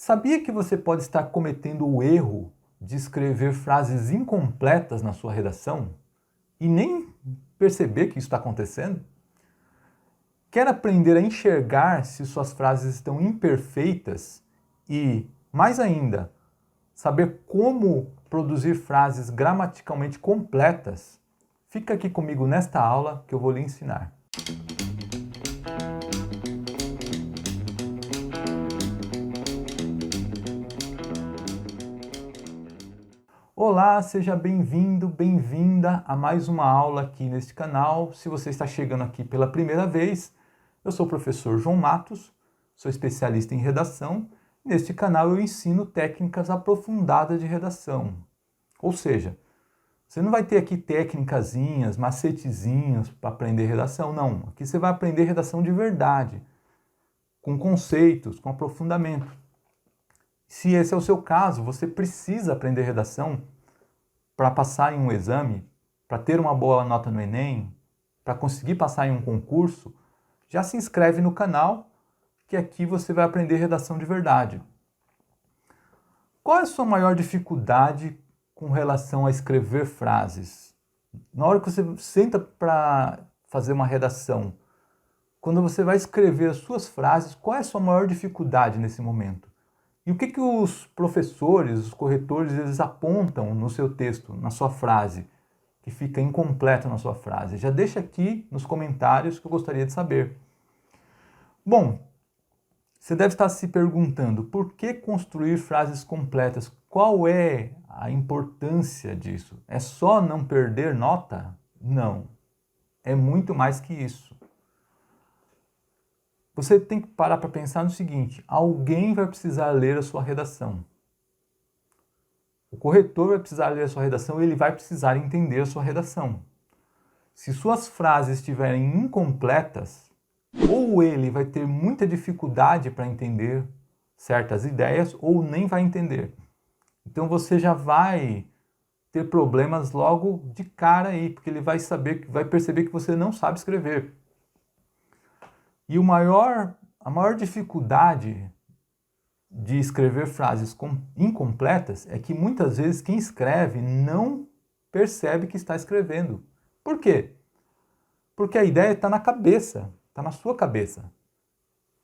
Sabia que você pode estar cometendo o erro de escrever frases incompletas na sua redação e nem perceber que isso está acontecendo? Quer aprender a enxergar se suas frases estão imperfeitas e, mais ainda, saber como produzir frases gramaticalmente completas? Fica aqui comigo nesta aula que eu vou lhe ensinar. Olá, seja bem-vindo, bem-vinda a mais uma aula aqui neste canal. Se você está chegando aqui pela primeira vez, eu sou o professor João Matos, sou especialista em redação. Neste canal eu ensino técnicas aprofundadas de redação. Ou seja, você não vai ter aqui técnicazinhas, macetezinhos para aprender redação, não. Aqui você vai aprender redação de verdade, com conceitos, com aprofundamento. Se esse é o seu caso, você precisa aprender redação para passar em um exame, para ter uma boa nota no Enem, para conseguir passar em um concurso, já se inscreve no canal, que aqui você vai aprender redação de verdade. Qual é a sua maior dificuldade com relação a escrever frases? Na hora que você senta para fazer uma redação, quando você vai escrever as suas frases, qual é a sua maior dificuldade nesse momento? E o que os professores, os corretores, eles apontam no seu texto, na sua frase, que fica incompleta na sua frase? Já deixa aqui nos comentários que eu gostaria de saber. Bom, você deve estar se perguntando, por que construir frases completas? Qual é a importância disso? É só não perder nota? Não. É muito mais que isso. Você tem que parar para pensar no seguinte: alguém vai precisar ler a sua redação. O corretor vai precisar ler a sua redação e ele vai precisar entender a sua redação. Se suas frases estiverem incompletas, ou ele vai ter muita dificuldade para entender certas ideias, ou nem vai entender. Então você já vai ter problemas logo de cara aí, porque ele vai perceber que você não sabe escrever. E a maior dificuldade de escrever frases incompletas é que muitas vezes quem escreve não percebe que está escrevendo. Por quê? Porque a ideia está na cabeça, está na sua cabeça.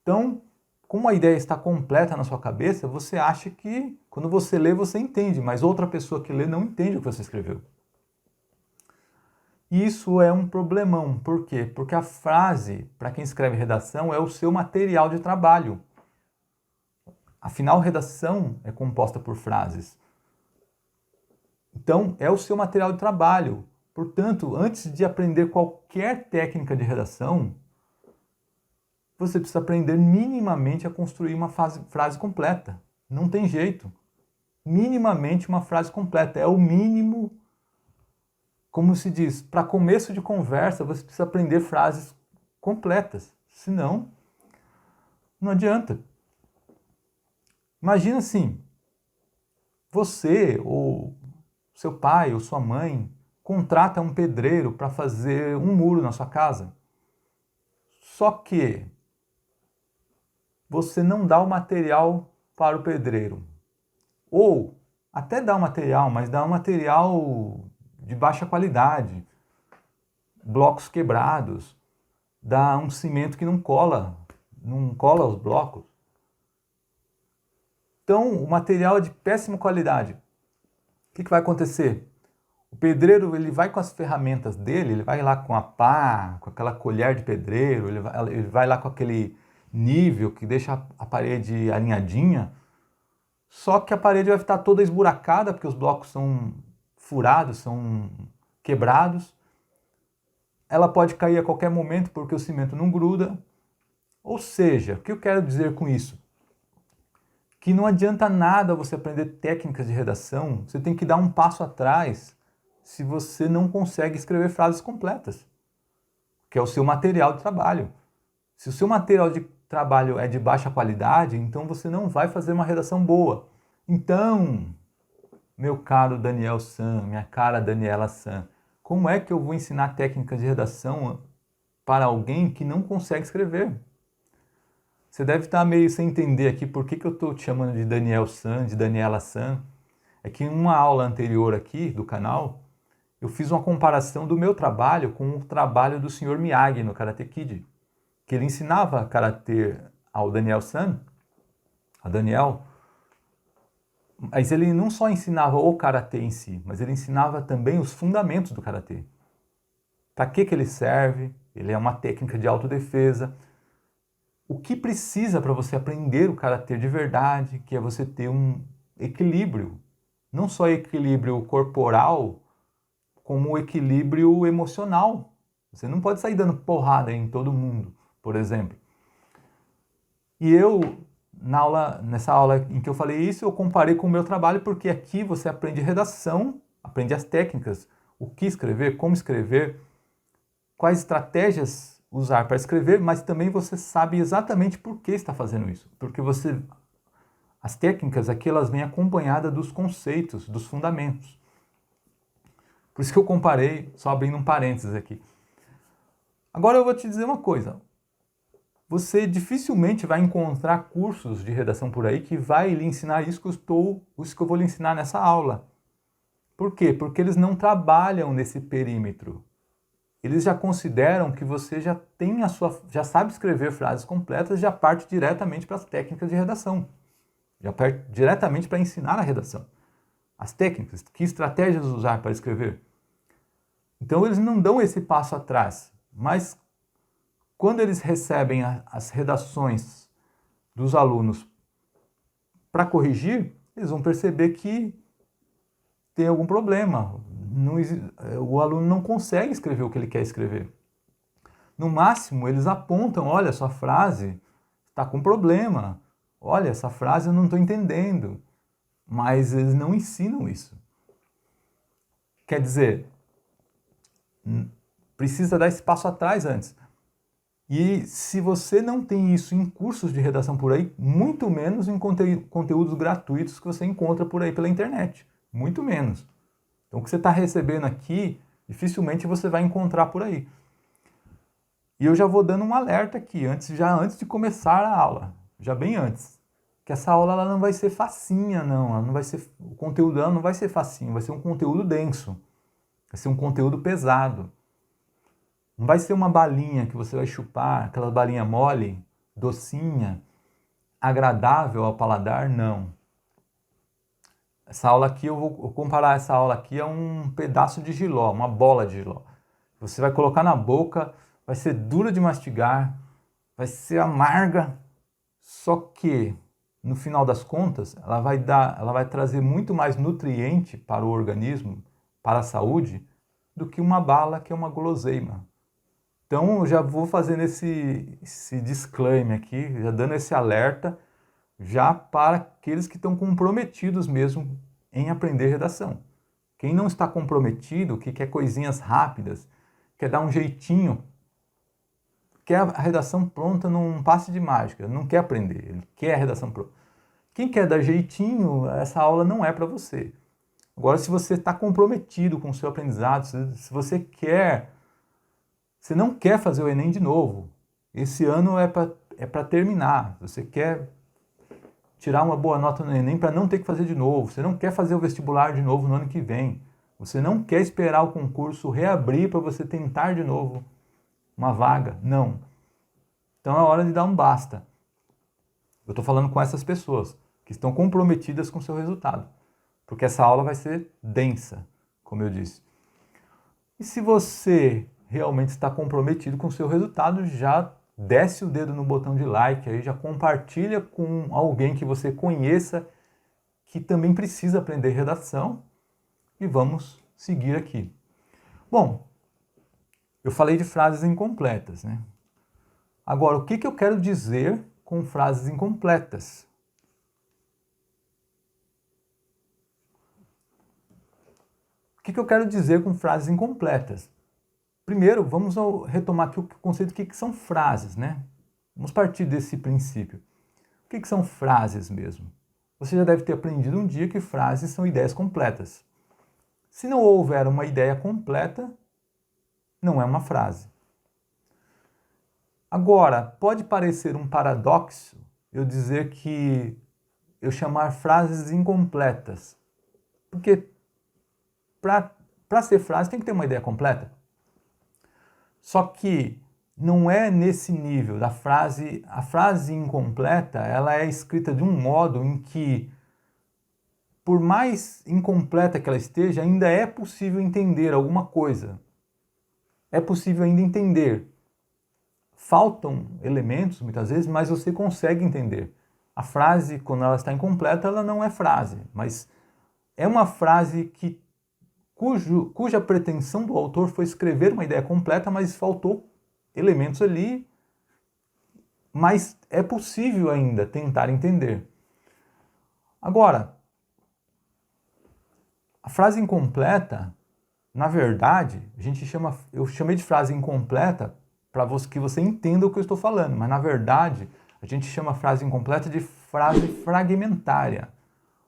Então, como a ideia está completa na sua cabeça, você acha que quando você lê, você entende, mas outra pessoa que lê não entende o que você escreveu. Isso é um problemão. Por quê? Porque a frase, para quem escreve redação, é o seu material de trabalho. Afinal, redação é composta por frases. Então, é o seu material de trabalho. Portanto, antes de aprender qualquer técnica de redação, você precisa aprender minimamente a construir uma frase completa. Não tem jeito. Minimamente uma frase completa. É o mínimo. Como se diz, para começo de conversa, você precisa aprender frases completas. Senão, não adianta. Imagina assim, você ou seu pai ou sua mãe contrata um pedreiro para fazer um muro na sua casa. Só que você não dá o material para o pedreiro. Ou até dá o material, mas dá um material de baixa qualidade, blocos quebrados, dá um cimento que não cola os blocos. Então, o material é de péssima qualidade. O que vai acontecer? O pedreiro ele vai com as ferramentas dele, ele vai lá com a pá, com aquela colher de pedreiro, ele vai lá com aquele nível que deixa a parede alinhadinha, só que a parede vai estar toda esburacada, porque os blocos são furados, são quebrados. Ela pode cair a qualquer momento porque o cimento não gruda. Ou seja, o que eu quero dizer com isso? Que não adianta nada você aprender técnicas de redação, você tem que dar um passo atrás se você não consegue escrever frases completas, que é o seu material de trabalho. Se o seu material de trabalho é de baixa qualidade, então você não vai fazer uma redação boa. Então, meu caro Daniel San, minha cara Daniela San, como é que eu vou ensinar técnicas de redação para alguém que não consegue escrever? Você deve estar meio sem entender aqui por que eu estou te chamando de Daniel San, de Daniela San. É que em uma aula anterior aqui do canal, eu fiz uma comparação do meu trabalho com o trabalho do Sr. Miyagi no Karate Kid, que ele ensinava karatê ao Daniel San, a Daniel, mas ele não só ensinava o karatê em si, mas ele ensinava também os fundamentos do karatê. Para que ele serve? Ele é uma técnica de autodefesa. O que precisa para você aprender o karatê de verdade, que é você ter um equilíbrio, não só equilíbrio corporal, como equilíbrio emocional. Você não pode sair dando porrada em todo mundo, por exemplo. E eu, nessa aula em que eu falei isso, eu comparei com o meu trabalho, porque aqui você aprende redação, aprende as técnicas, o que escrever, como escrever, quais estratégias usar para escrever, mas também você sabe exatamente por que está fazendo isso. Porque as técnicas aqui, elas vêm acompanhadas dos conceitos, dos fundamentos. Por isso que eu comparei, só abrindo um parênteses aqui. Agora eu vou te dizer uma coisa. Você dificilmente vai encontrar cursos de redação por aí que vai lhe ensinar isso que eu vou lhe ensinar nessa aula. Por quê? Porque eles não trabalham nesse perímetro. Eles já consideram que você já sabe escrever frases completas e já parte diretamente para as técnicas de redação. Já parte diretamente para ensinar a redação. As técnicas, que estratégias usar para escrever. Então eles não dão esse passo atrás, mas quando eles recebem as redações dos alunos para corrigir, eles vão perceber que tem algum problema. O aluno não consegue escrever o que ele quer escrever. No máximo, eles apontam, olha, sua frase está com problema. Olha, essa frase eu não estou entendendo. Mas eles não ensinam isso. Quer dizer, precisa dar esse passo atrás antes. E se você não tem isso em cursos de redação por aí, muito menos em conteúdos gratuitos que você encontra por aí pela internet. Muito menos. Então o que você está recebendo aqui, dificilmente você vai encontrar por aí. E eu já vou dando um alerta aqui, antes de começar a aula, já bem antes. Que essa aula ela não vai ser facinha, não. Ela não vai ser, o conteúdo dela não vai ser facinho, vai ser um conteúdo denso. Vai ser um conteúdo pesado. Não vai ser uma balinha que você vai chupar, aquela balinha mole, docinha, agradável ao paladar, não. Essa aula aqui, eu vou comparar essa aula aqui a um pedaço de jiló, uma bola de jiló. Você vai colocar na boca, vai ser dura de mastigar, vai ser amarga, só que no final das contas, ela vai trazer muito mais nutriente para o organismo, para a saúde, do que uma bala que é uma guloseima. Então, eu já vou fazendo esse disclaimer aqui, já dando esse alerta, já para aqueles que estão comprometidos mesmo em aprender redação. Quem não está comprometido, que quer coisinhas rápidas, quer dar um jeitinho, quer a redação pronta num passe de mágica, não quer aprender, ele quer a redação pronta. Quem quer dar jeitinho, essa aula não é para você. Agora, se você está comprometido com o seu aprendizado, se você não quer fazer o Enem de novo, esse ano é para terminar, você quer tirar uma boa nota no Enem para não ter que fazer de novo, você não quer fazer o vestibular de novo no ano que vem, você não quer esperar o concurso reabrir para você tentar de novo uma vaga, não. Então é hora de dar um basta. Eu estou falando com essas pessoas que estão comprometidas com o seu resultado, porque essa aula vai ser densa, como eu disse. E se você realmente está comprometido com o seu resultado, já desce o dedo no botão de like, aí já compartilha com alguém que você conheça que também precisa aprender redação e vamos seguir aqui. Bom, eu falei de frases incompletas, né? Agora, o que eu quero dizer com frases incompletas? O que eu quero dizer com frases incompletas? Primeiro, vamos retomar aqui o conceito do que são frases, né? Vamos partir desse princípio. O que são frases mesmo? Você já deve ter aprendido um dia que frases são ideias completas. Se não houver uma ideia completa, não é uma frase. Agora, pode parecer um paradoxo eu dizer que eu chamar frases incompletas, porque para ser frase tem que ter uma ideia completa. Só que não é nesse nível da frase, a frase incompleta, ela é escrita de um modo em que, por mais incompleta que ela esteja, ainda é possível entender alguma coisa. É possível ainda entender. Faltam elementos, muitas vezes, mas você consegue entender. A frase, quando ela está incompleta, ela não é frase, mas é uma frase cuja pretensão do autor foi escrever uma ideia completa, mas faltou elementos ali, mas é possível ainda tentar entender. Agora, a frase incompleta, na verdade, eu chamei de frase incompleta para que você entenda o que eu estou falando, mas na verdade a gente chama a frase incompleta de frase fragmentária,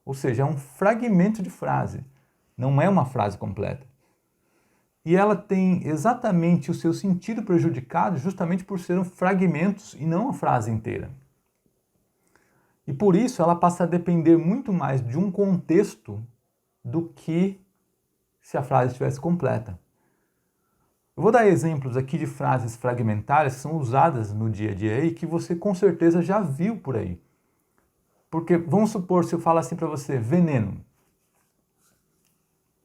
ou seja, é um fragmento de frase, não é uma frase completa. E ela tem exatamente o seu sentido prejudicado justamente por serem fragmentos e não a frase inteira. E por isso ela passa a depender muito mais de um contexto do que se a frase estivesse completa. Eu vou dar exemplos aqui de frases fragmentárias que são usadas no dia a dia e que você com certeza já viu por aí. Porque vamos supor, se eu falar assim para você, veneno.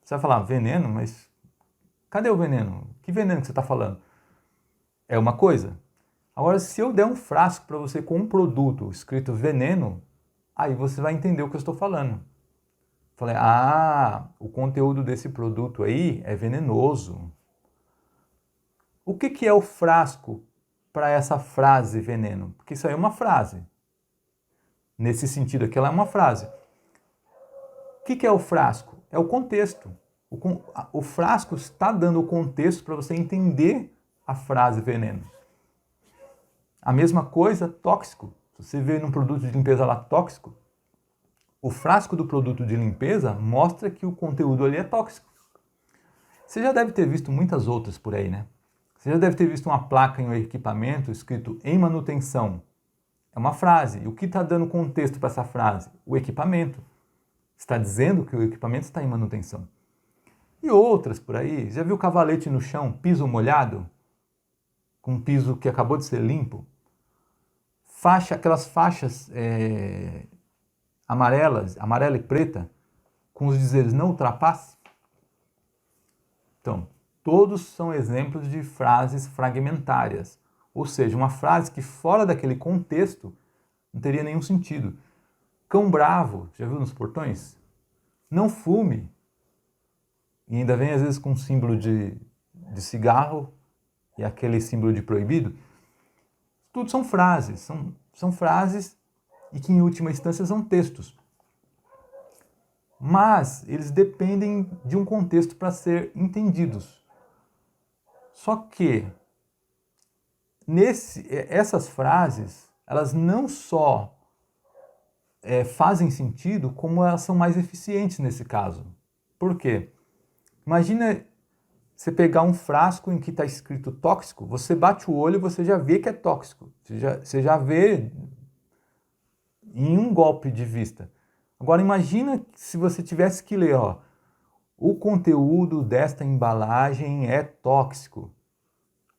Você vai falar, veneno? Mas cadê o veneno? Que veneno que você está falando? É uma coisa. Agora, se eu der um frasco para você com um produto escrito veneno, aí você vai entender o que eu estou falando. Falei, o conteúdo desse produto aí é venenoso. O que é o frasco para essa frase veneno? Porque isso aí é uma frase. Nesse sentido aqui, ela é uma frase. O que é o frasco? É o contexto. O frasco está dando o contexto para você entender a frase veneno. A mesma coisa, tóxico. Se você vê num produto de limpeza lá tóxico, o frasco do produto de limpeza mostra que o conteúdo ali é tóxico. Você já deve ter visto muitas outras por aí, né? Você já deve ter visto uma placa em um equipamento escrito em manutenção. É uma frase. E o que está dando contexto para essa frase? O equipamento. Está dizendo que o equipamento está em manutenção. E outras por aí. Já viu cavalete no chão, piso molhado? Com um piso que acabou de ser limpo? Aquelas faixas amarelas, amarela e preta, com os dizeres não ultrapasse? Então, todos são exemplos de frases fragmentárias. Ou seja, uma frase que fora daquele contexto não teria nenhum sentido. Cão bravo, já viu nos portões? Não fume. E ainda vem às vezes com um símbolo de cigarro e aquele símbolo de proibido. Tudo são frases, são frases e que em última instância são textos. Mas eles dependem de um contexto para ser entendidos. Só que essas frases, elas não só fazem sentido, como elas são mais eficientes nesse caso. Por quê? Imagina você pegar um frasco em que está escrito tóxico, você bate o olho e você já vê que é tóxico. Você já vê em um golpe de vista. Agora imagina se você tivesse que ler, o conteúdo desta embalagem é tóxico.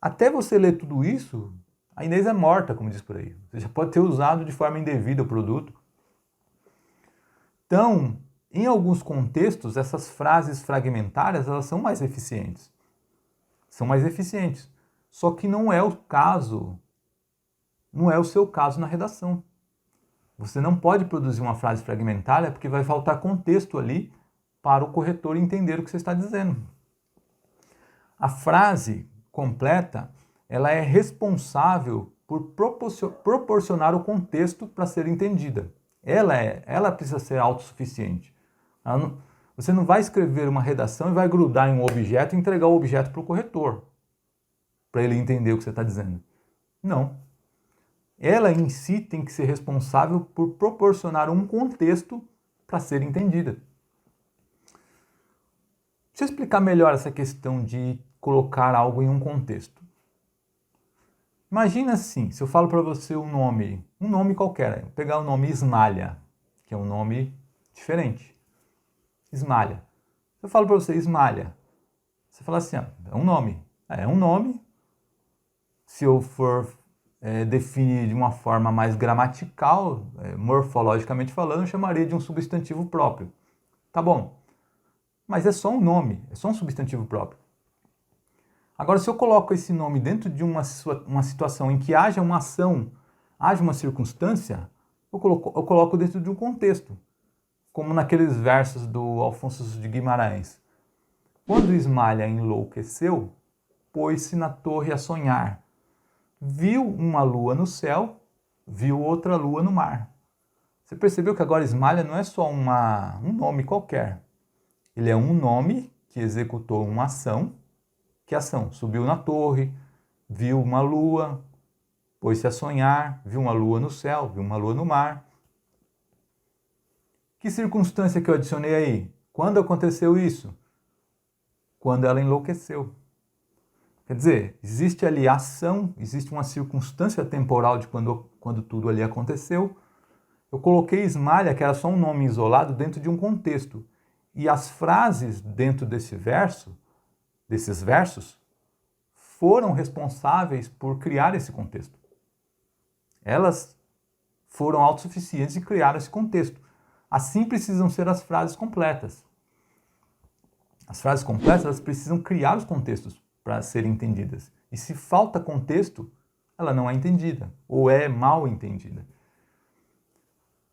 Até você ler tudo isso, a Inês é morta, como diz por aí. Você já pode ter usado de forma indevida o produto. Então, em alguns contextos, essas frases fragmentárias, elas são mais eficientes. São mais eficientes. Só que não é o caso, não é o seu caso na redação. Você não pode produzir uma frase fragmentária porque vai faltar contexto ali para o corretor entender o que você está dizendo. A frase completa, ela é responsável por proporcionar o contexto para ser entendida. Ela precisa ser autossuficiente. Você não vai escrever uma redação e vai grudar em um objeto e entregar o objeto para o corretor, para ele entender o que você está dizendo. Não. Ela em si tem que ser responsável por proporcionar um contexto para ser entendida. Deixa eu explicar melhor essa questão de colocar algo em um contexto. Imagina assim, se eu falo para você um nome qualquer, vou pegar o nome Ismalha, que é um nome diferente. Ismalha. Se eu falo para você Ismalha, você fala assim, é um nome. É um nome. Se eu for definir de uma forma mais gramatical, morfologicamente falando, eu chamaria de um substantivo próprio. Tá bom. Mas é só um nome, é só um substantivo próprio. Agora, se eu coloco esse nome dentro de uma situação em que haja uma ação, haja uma circunstância, eu coloco dentro de um contexto. Como naqueles versos do Afonso de Guimarães. Quando Ismalha enlouqueceu, pôs-se na torre a sonhar. Viu uma lua no céu, viu outra lua no mar. Você percebeu que agora Ismalha não é só um nome qualquer. Ele é um nome que executou uma ação. Que ação? Subiu na torre, viu uma lua, pôs-se a sonhar, viu uma lua no céu, viu uma lua no mar. Que circunstância que eu adicionei aí? Quando aconteceu isso? Quando ela enlouqueceu. Quer dizer, existe ali ação, existe uma circunstância temporal de quando tudo ali aconteceu. Eu coloquei Ismalha, que era só um nome isolado, dentro de um contexto. E as frases dentro desses versos, foram responsáveis por criar esse contexto. Elas foram autossuficientes e criaram esse contexto. Assim precisam ser as frases completas. As frases completas elas precisam criar os contextos para serem entendidas. E se falta contexto, ela não é entendida ou é mal entendida.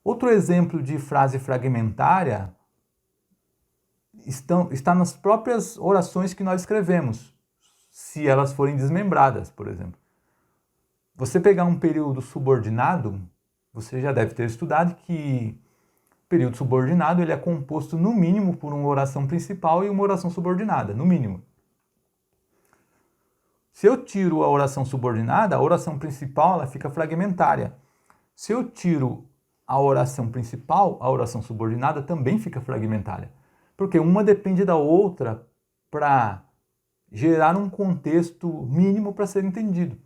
Outro exemplo de frase fragmentária está nas próprias orações que nós escrevemos, se elas forem desmembradas, por exemplo. Você pegar um período subordinado, você já deve ter estudado que o período subordinado ele é composto no mínimo por uma oração principal e uma oração subordinada, no mínimo. Se eu tiro a oração subordinada, a oração principal ela fica fragmentária. Se eu tiro a oração principal, a oração subordinada também fica fragmentária. Porque uma depende da outra para gerar um contexto mínimo para ser entendido.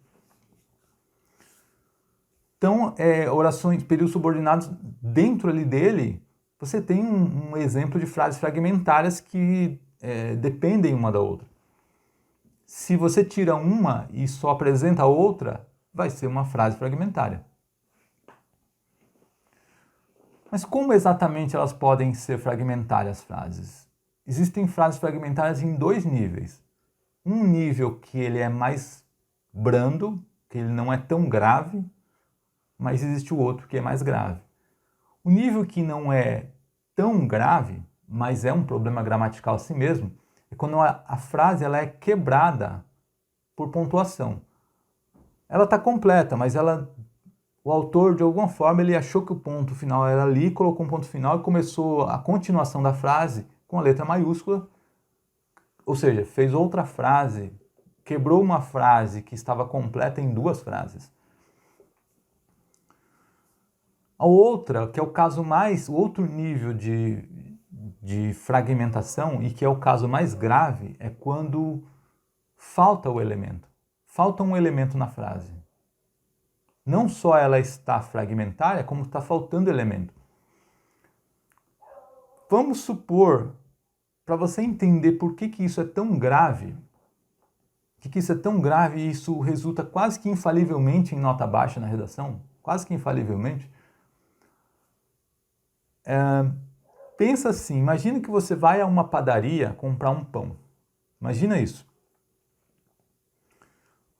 Então, orações, períodos subordinados, dentro ali dele, você tem um exemplo de frases fragmentárias que dependem uma da outra. Se você tira uma e só apresenta a outra, vai ser uma frase fragmentária. Mas como exatamente elas podem ser fragmentárias, as frases? Existem frases fragmentárias em dois níveis. Um nível que ele é mais brando, que ele não é tão grave, mas existe o outro que é mais grave. O nível que não é tão grave, mas é um problema gramatical assim mesmo, é quando a frase ela é quebrada por pontuação. Ela está completa, mas o autor, de alguma forma, ele achou que o ponto final era ali, colocou um ponto final e começou a continuação da frase com a letra maiúscula, ou seja, fez outra frase, quebrou uma frase que estava completa em duas frases. A outra, que é o outro nível de fragmentação e que é o caso mais grave, é quando falta o elemento. Falta um elemento na frase. Não só ela está fragmentária, como está faltando elemento. Vamos supor, para você entender por que isso é tão grave, e isso resulta quase que infalivelmente em nota baixa na redação, quase que infalivelmente. Pensa assim, imagina que você vai a uma padaria comprar um pão. Imagina isso.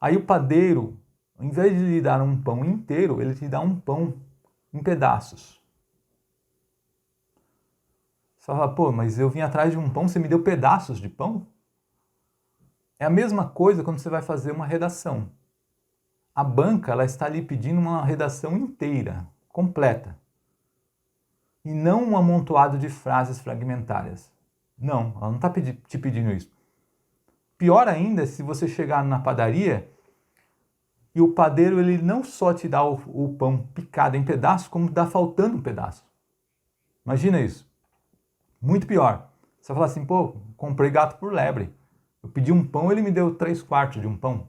Aí o padeiro, ao invés de lhe dar um pão inteiro, ele te dá um pão em pedaços. Você fala, pô, mas eu vim atrás de um pão, você me deu pedaços de pão? É a mesma coisa quando você vai fazer uma redação. A banca ela está lhe pedindo uma redação inteira, completa. E não um amontoado de frases fragmentárias. Não, ela não está te pedindo isso. Pior ainda é se você chegar na padaria e o padeiro ele não só te dá o pão picado em pedaços, como dá faltando um pedaço. Imagina isso. Muito pior. Você fala assim, pô, comprei gato por lebre. Eu pedi um pão, ele me deu 3/4 de um pão.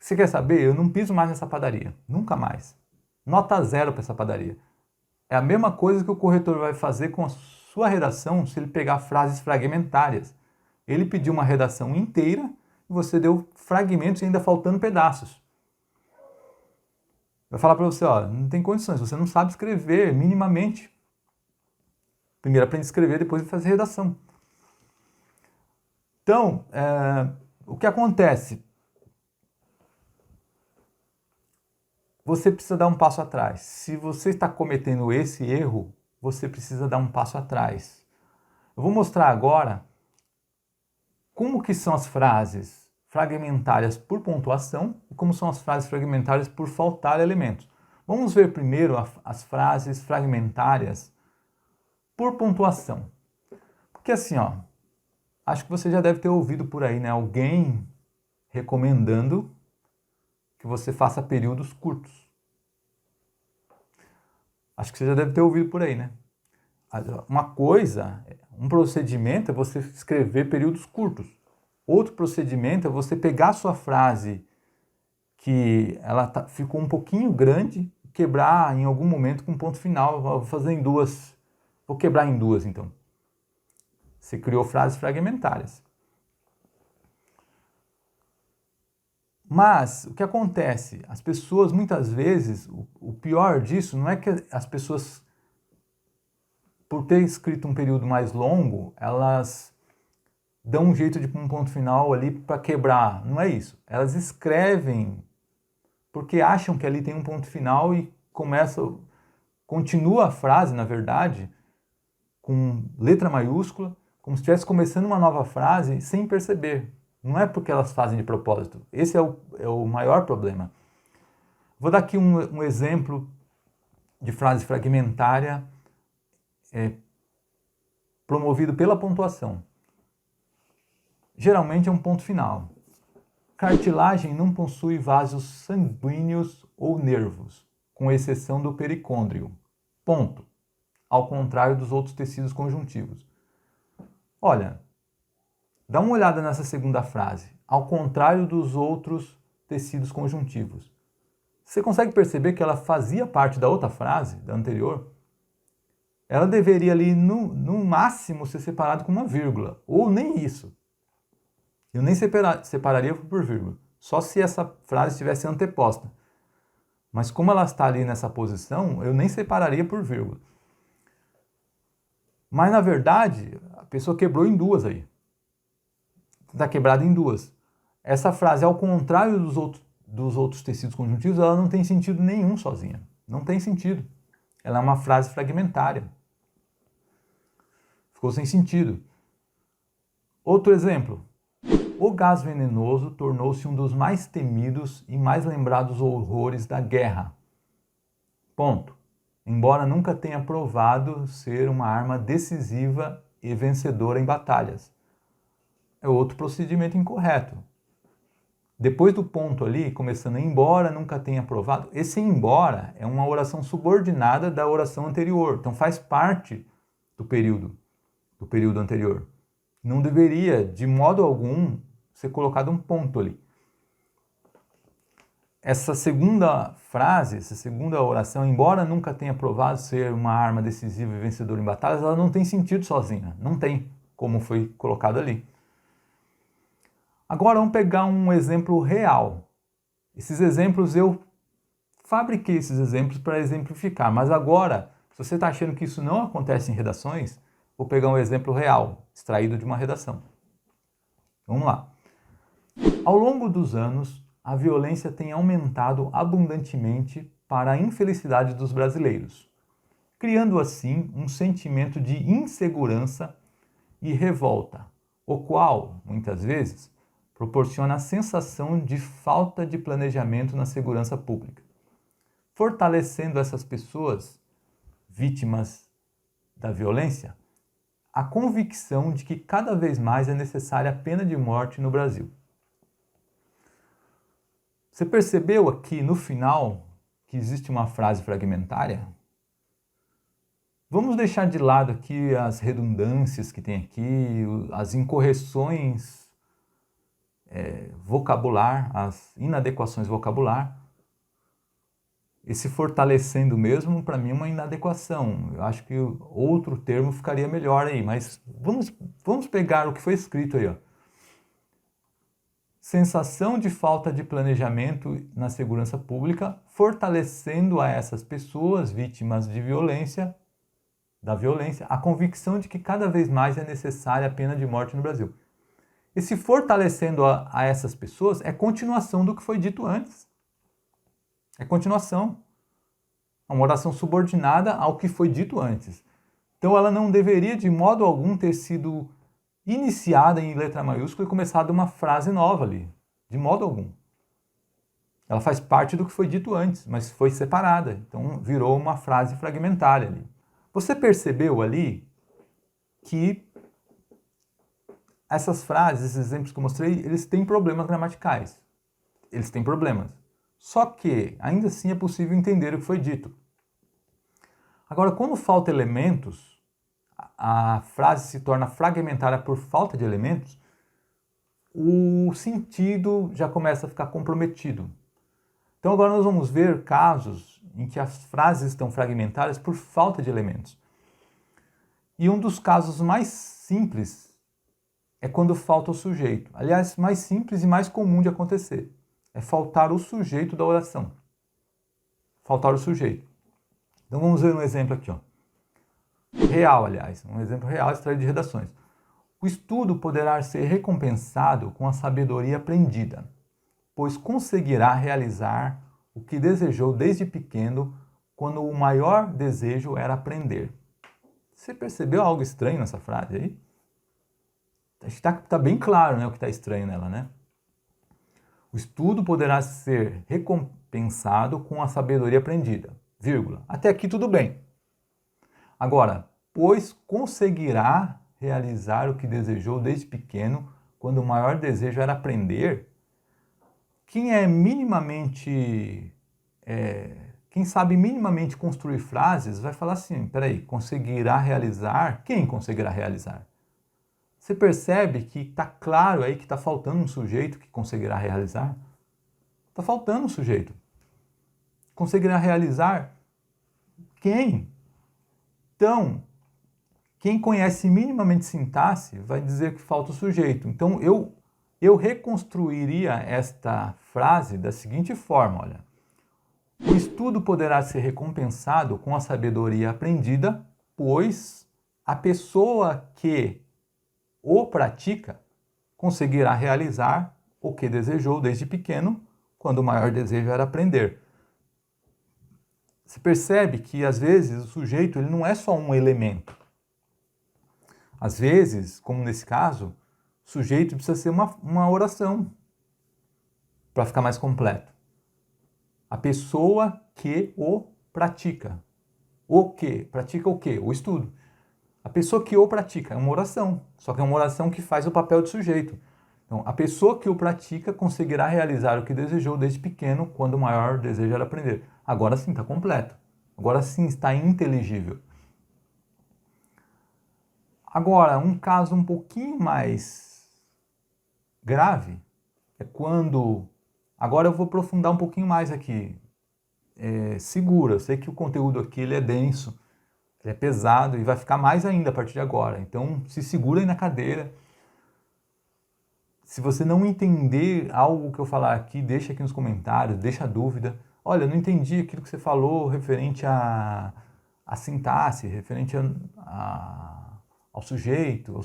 Você quer saber? Eu não piso mais nessa padaria. Nunca mais. Nota 0 para essa padaria. É a mesma coisa que o corretor vai fazer com a sua redação se ele pegar frases fragmentárias. Ele pediu uma redação inteira e você deu fragmentos e ainda faltando pedaços. Vai falar para você, ó, não tem condições, você não sabe escrever minimamente. Primeiro aprende a escrever, depois vai fazer redação. Então, o que acontece? Você precisa dar um passo atrás. Se você está cometendo esse erro, você precisa dar um passo atrás. Eu vou mostrar agora como que são as frases fragmentárias por pontuação e como são as frases fragmentárias por faltar elementos. Vamos ver primeiro as frases fragmentárias por pontuação. Porque assim, ó, acho que você já deve ter ouvido por aí, né, alguém recomendando que você faça períodos curtos. Acho que você já deve ter ouvido por aí, né? Uma coisa, um procedimento é você escrever períodos curtos. Outro procedimento é você pegar a sua frase que ela ficou um pouquinho grande, quebrar em algum momento com um ponto final. Vou fazer em duas. Vou quebrar em duas, então. Você criou frases fragmentárias. Mas o que acontece? As pessoas, muitas vezes, o pior disso não é que as pessoas, por ter escrito um período mais longo, elas dão um jeito de um ponto final ali para quebrar. Não é isso. Elas escrevem porque acham que ali tem um ponto final e continua a frase, na verdade, com letra maiúscula, como se estivesse começando uma nova frase sem perceber. Não é porque elas fazem de propósito. Esse é o maior problema. Vou dar aqui um exemplo de frase fragmentária promovido pela pontuação. Geralmente é um ponto final. Cartilagem não possui vasos sanguíneos ou nervos, com exceção do pericôndrio. Ponto. Ao contrário dos outros tecidos conjuntivos. Olha, dá uma olhada nessa segunda frase. Ao contrário dos outros tecidos conjuntivos. Você consegue perceber que ela fazia parte da outra frase, da anterior? Ela deveria ali, no máximo, ser separada com uma vírgula. Ou nem isso. Eu nem separaria por vírgula. Só se essa frase estivesse anteposta. Mas como ela está ali nessa posição, eu nem separaria por vírgula. Mas, na verdade, a pessoa quebrou em duas aí. Está quebrada em duas. Essa frase, ao contrário dos outros tecidos conjuntivos, ela não tem sentido nenhum sozinha. Não tem sentido. Ela é uma frase fragmentária. Ficou sem sentido. Outro exemplo. O gás venenoso tornou-se um dos mais temidos e mais lembrados horrores da guerra. Ponto. Embora nunca tenha provado ser uma arma decisiva e vencedora em batalhas. É outro procedimento incorreto. Depois do ponto ali, começando embora nunca tenha provado, esse embora é uma oração subordinada da oração anterior. Então faz parte do período anterior. Não deveria, de modo algum, ser colocado um ponto ali. Essa segunda frase, essa segunda oração, embora nunca tenha provado ser uma arma decisiva e vencedora em batalhas, ela não tem sentido sozinha. Não tem, como foi colocado ali. Agora vamos pegar um exemplo real. Esses exemplos, eu fabriquei esses exemplos para exemplificar, mas agora, se você está achando que isso não acontece em redações, vou pegar um exemplo real, extraído de uma redação. Vamos lá. Ao longo dos anos, a violência tem aumentado abundantemente para a infelicidade dos brasileiros, criando assim um sentimento de insegurança e revolta, o qual, muitas vezes, proporciona a sensação de falta de planejamento na segurança pública, fortalecendo essas pessoas, vítimas da violência, a convicção de que cada vez mais é necessária a pena de morte no Brasil. Você percebeu aqui no final que existe uma frase fragmentária? Vamos deixar de lado aqui as redundâncias que tem aqui, as incorreções vocabular, as inadequações vocabular. Esse fortalecendo mesmo, para mim, é uma inadequação. Eu acho que outro termo ficaria melhor aí, mas vamos pegar o que foi escrito aí, ó. Sensação de falta de planejamento na segurança pública, fortalecendo a essas pessoas vítimas de violência, a convicção de que cada vez mais é necessária a pena de morte no Brasil. Esse fortalecendo a essas pessoas é continuação do que foi dito antes. É continuação. É uma oração subordinada ao que foi dito antes. Então ela não deveria de modo algum ter sido iniciada em letra maiúscula e começado uma frase nova ali. De modo algum. Ela faz parte do que foi dito antes, mas foi separada. Então virou uma frase fragmentária ali. Você percebeu ali que essas frases, esses exemplos que eu mostrei, eles têm problemas gramaticais. Eles têm problemas. Só que, ainda assim, é possível entender o que foi dito. Agora, quando falta elementos, a frase se torna fragmentária por falta de elementos, o sentido já começa a ficar comprometido. Então agora nós vamos ver casos em que as frases estão fragmentárias por falta de elementos. E um dos casos mais simples é quando falta o sujeito. Aliás, mais simples e mais comum de acontecer. É faltar o sujeito da oração. Faltar o sujeito. Então vamos ver um exemplo aqui, ó. Real, aliás. Um exemplo real extraído de redações. O estudo poderá ser recompensado com a sabedoria aprendida, pois conseguirá realizar o que desejou desde pequeno, quando o maior desejo era aprender. Você percebeu algo estranho nessa frase aí? Está bem claro, né, o que está estranho nela, né? O estudo poderá ser recompensado com a sabedoria aprendida, vírgula. Até aqui tudo bem. Agora, pois conseguirá realizar o que desejou desde pequeno, quando o maior desejo era aprender. Quem é minimamente, quem sabe minimamente construir frases, vai falar assim, peraí, conseguirá realizar? Quem conseguirá realizar? Você percebe que está claro aí que está faltando um sujeito que conseguirá realizar? Está faltando um sujeito. Conseguirá realizar quem? Então, quem conhece minimamente sintaxe vai dizer que falta o sujeito. Então, eu reconstruiria esta frase da seguinte forma, olha. O estudo poderá ser recompensado com a sabedoria aprendida, pois a pessoa que o pratica conseguirá realizar o que desejou desde pequeno, quando o maior desejo era aprender. Você percebe que, às vezes, o sujeito ele não é só um elemento. Às vezes, como nesse caso, o sujeito precisa ser uma oração para ficar mais completo. A pessoa que o pratica. O que? Pratica o quê? O estudo. A pessoa que o pratica é uma oração, só que é uma oração que faz o papel de sujeito. Então, a pessoa que o pratica conseguirá realizar o que desejou desde pequeno, quando o maior desejo era aprender. Agora sim está completo. Agora sim está inteligível. Agora, um caso um pouquinho mais grave é quando... Agora eu vou aprofundar um pouquinho mais aqui. Segura, eu sei que o conteúdo aqui ele é denso, ele é pesado e vai ficar mais ainda a partir de agora. Então, se segura aí na cadeira. Se você não entender algo que eu falar aqui, deixa aqui nos comentários, deixa a dúvida. Olha, eu não entendi aquilo que você falou referente à sintaxe, referente ao sujeito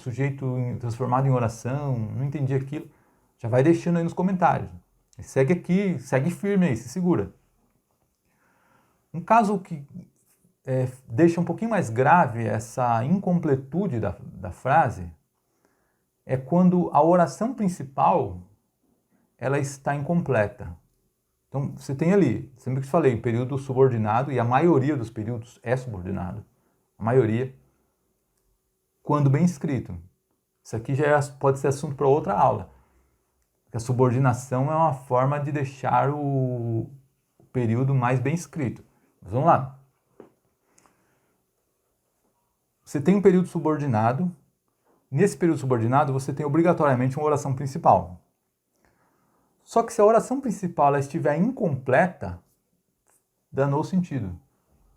transformado em oração, não entendi aquilo. Já vai deixando aí nos comentários. Segue aqui, segue firme aí, se segura. Um caso que deixa um pouquinho mais grave essa incompletude da frase é quando a oração principal ela está incompleta. Então, você tem ali, sempre que eu falei, período subordinado, e a maioria dos períodos é subordinado. A maioria, quando bem escrito. Isso aqui já pode ser assunto para outra aula. A subordinação é uma forma de deixar o período mais bem escrito. Mas vamos lá. Você tem um período subordinado. Nesse período subordinado, você tem obrigatoriamente uma oração principal. Só que se a oração principal ela estiver incompleta, danou o sentido,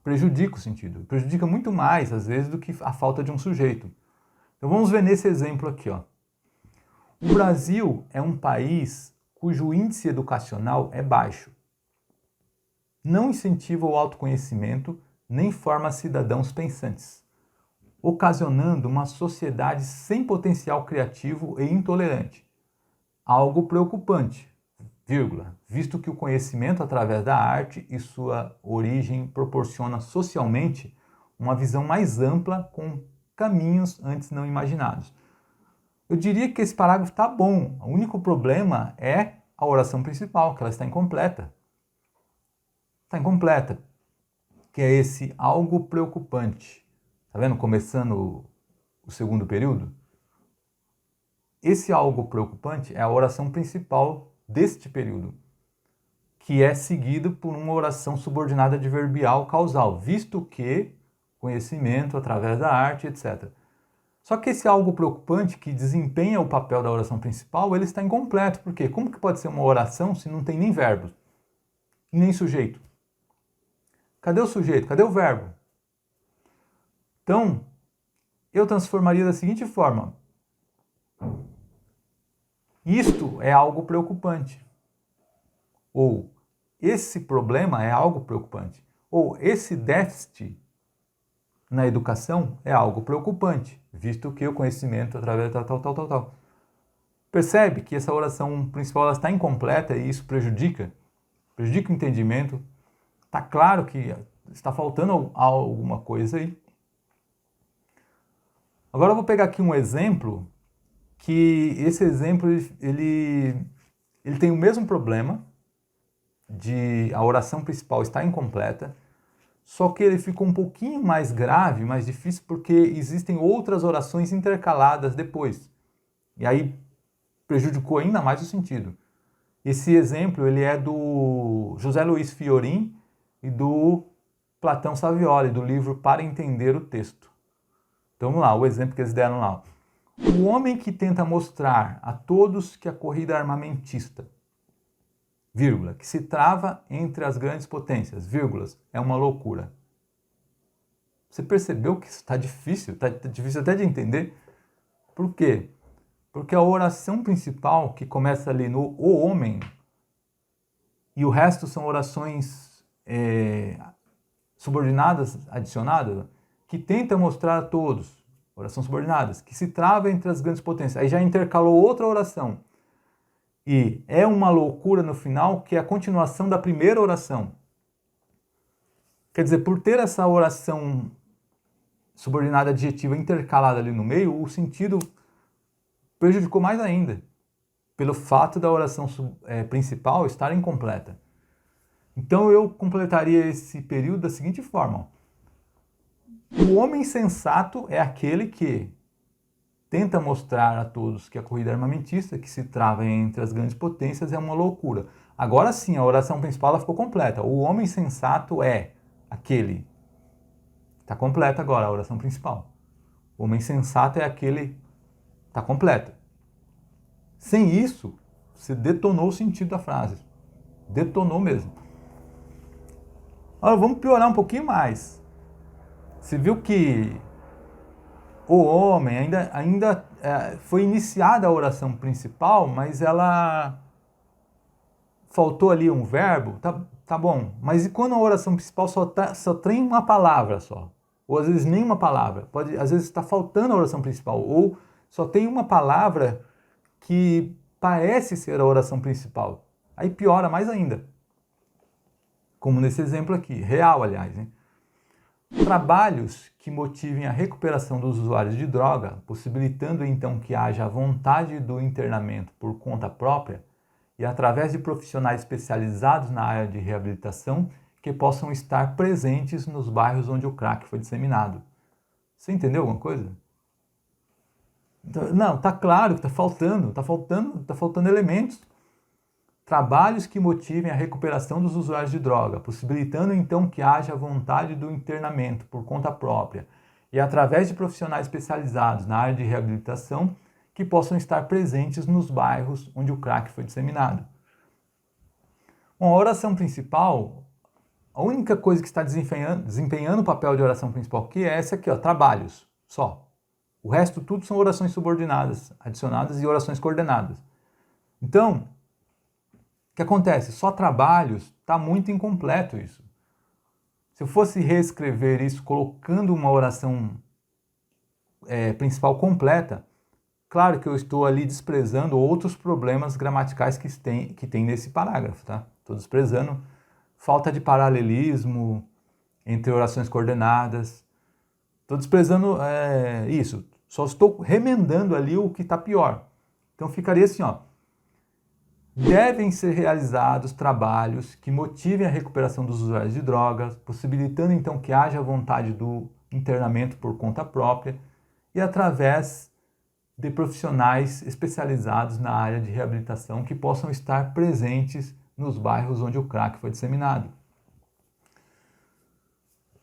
prejudica o sentido, prejudica muito mais, às vezes, do que a falta de um sujeito. Então vamos ver nesse exemplo aqui, ó. O Brasil é um país cujo índice educacional é baixo. Não incentiva o autoconhecimento nem forma cidadãos pensantes, ocasionando uma sociedade sem potencial criativo e intolerante. Algo preocupante, vírgula, visto que o conhecimento através da arte e sua origem proporciona socialmente uma visão mais ampla com caminhos antes não imaginados. Eu diria que esse parágrafo está bom. O único problema é a oração principal, que ela está incompleta. Está incompleta, que é esse algo preocupante. Está vendo? Começando o segundo período. Esse algo preocupante é a oração principal deste período, que é seguido por uma oração subordinada adverbial causal, visto que conhecimento através da arte, etc. Só que esse algo preocupante que desempenha o papel da oração principal, ele está incompleto. Por quê? Como que pode ser uma oração se não tem nem verbo, nem sujeito? Cadê o sujeito? Cadê o verbo? Então, eu transformaria da seguinte forma. Isto é algo preocupante. Ou esse problema é algo preocupante. Ou esse déficit na educação é algo preocupante, visto que o conhecimento através da tal. Percebe que essa oração principal ela está incompleta e isso prejudica o entendimento. Está claro que está faltando alguma coisa aí. Agora eu vou pegar aqui um exemplo, que esse exemplo ele tem o mesmo problema de a oração principal estar incompleta, só que ele ficou um pouquinho mais grave, mais difícil, porque existem outras orações intercaladas depois. E aí prejudicou ainda mais o sentido. Esse exemplo ele é do José Luiz Fiorin e do Platão Savioli, do livro Para Entender o Texto. Então vamos lá, o exemplo que eles deram lá. O homem que tenta mostrar a todos que a corrida armamentista, vírgula, que se trava entre as grandes potências, vírgulas, é uma loucura. Você percebeu que isso está difícil até de entender? Por quê? Porque a oração principal, que começa ali no o homem, e o resto são orações subordinadas, adicionadas, que tenta mostrar a todos, orações subordinadas, que se trava entre as grandes potências. Aí já intercalou outra oração. E é uma loucura no final, que é a continuação da primeira oração. Quer dizer, por ter essa oração subordinada adjetiva intercalada ali no meio, o sentido prejudicou mais ainda, pelo fato da oração principal estar incompleta. Então eu completaria esse período da seguinte forma. O homem sensato é aquele que tenta mostrar a todos que a corrida armamentista, que se trava entre as grandes potências, é uma loucura. Agora sim, a oração principal ela ficou completa. O homem sensato é aquele. Está completa agora a oração principal. O homem sensato é aquele. Está completa. Sem isso, você detonou o sentido da frase. Detonou mesmo. Agora vamos piorar um pouquinho mais. Você viu que o homem ainda foi iniciada a oração principal, mas ela faltou ali um verbo, tá bom. Mas e quando a oração principal só tem uma palavra só? Ou às vezes nenhuma palavra. Às vezes está faltando a oração principal. Ou só tem uma palavra que parece ser a oração principal. Aí piora mais ainda. Como nesse exemplo aqui, real aliás, hein? Trabalhos que motivem a recuperação dos usuários de droga, possibilitando então que haja a vontade do internamento por conta própria e através de profissionais especializados na área de reabilitação que possam estar presentes nos bairros onde o crack foi disseminado. Você entendeu alguma coisa? Não, tá claro que tá faltando elementos. Trabalhos que motivem a recuperação dos usuários de droga, possibilitando então que haja vontade do internamento por conta própria e através de profissionais especializados na área de reabilitação que possam estar presentes nos bairros onde o crack foi disseminado. Bom, a oração principal, a única coisa que está desempenhando o papel de oração principal aqui é essa aqui, ó, trabalhos, só. O resto tudo são orações subordinadas, adicionadas e orações coordenadas. Então, o que acontece? Só trabalhos, está muito incompleto isso. Se eu fosse reescrever isso colocando uma oração principal completa, claro que eu estou ali desprezando outros problemas gramaticais que tem nesse parágrafo, tá? Estou desprezando falta de paralelismo entre orações coordenadas. Estou desprezando isso. Só estou remendando ali o que está pior. Então ficaria assim, ó. Devem ser realizados trabalhos que motivem a recuperação dos usuários de drogas, possibilitando então que haja vontade do internamento por conta própria e através de profissionais especializados na área de reabilitação que possam estar presentes nos bairros onde o crack foi disseminado.